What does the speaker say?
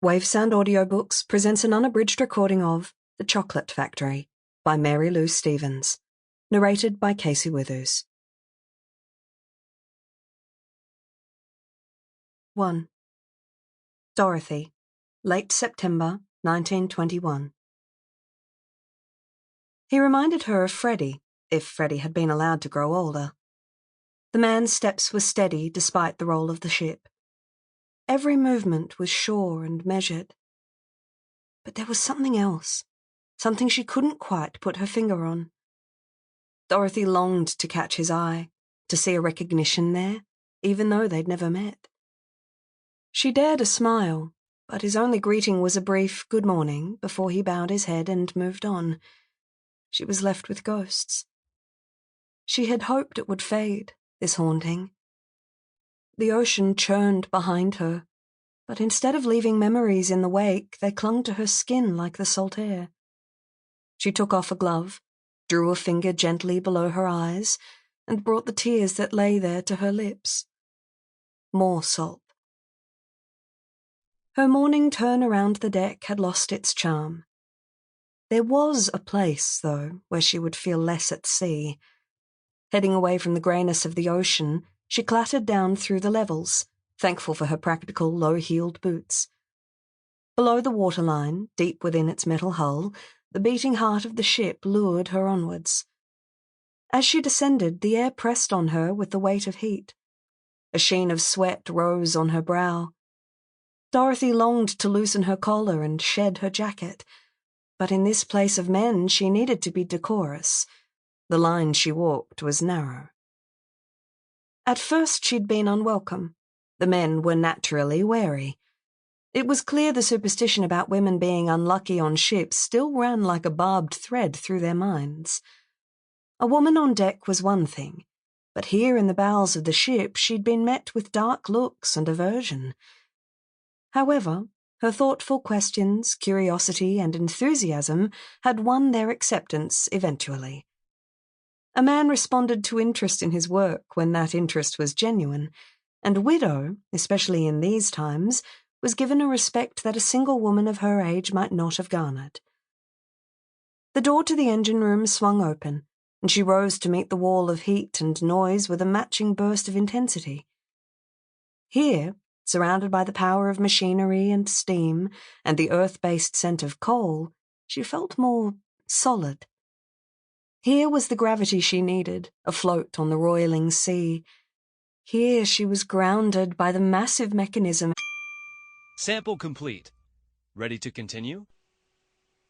Wavesound Audiobooks presents an unabridged recording of The Chocolate Factory by Mary Lou Stevens, narrated by Casey Withoos. 1. Dorothy, late September 1921. He reminded her of Freddie, if Freddie had been allowed to grow older. The man's steps were steady despite the roll of the ship. Every movement was sure and measured. But there was something else, something she couldn't quite put her finger on. Dorothy longed to catch his eye, to see a recognition there, even though they'd never met. She dared a smile, but his only greeting was a brief good morning before he bowed his head and moved on. She was left with ghosts. She had hoped it would fade, this haunting. The ocean churned behind her, but instead of leaving memories in the wake, they clung to her skin like the salt air. She took off a glove, drew a finger gently below her eyes, and brought the tears that lay there to her lips. More salt. Her morning turn around the deck had lost its charm. There was a place, though, where she would feel less at sea. Heading away from the greyness of the ocean, she clattered down through the levels, thankful for her practical, low-heeled boots. Below the waterline, deep within its metal hull, the beating heart of the ship lured her onwards. As she descended, the air pressed on her with the weight of heat. A sheen of sweat rose on her brow. Dorothy longed to loosen her collar and shed her jacket, but in this place of men she needed to be decorous. The line she walked was narrow. At first she'd been unwelcome. The men were naturally wary. It was clear the superstition about women being unlucky on ships still ran like a barbed thread through their minds. A woman on deck was one thing, but here in the bowels of the ship she'd been met with dark looks and aversion. However, her thoughtful questions, curiosity, and enthusiasm had won their acceptance eventually. A man responded to interest in his work when that interest was genuine, and a widow, especially in these times, was given a respect that a single woman of her age might not have garnered. The door to the engine room swung open, and she rose to meet the wall of heat and noise with a matching burst of intensity. Here, surrounded by the power of machinery and steam and the earth-based scent of coal, she felt more solid. Here was the gravity she needed, afloat on the roiling sea. Here she was grounded by the massive mechanism. Sample complete. Ready to continue?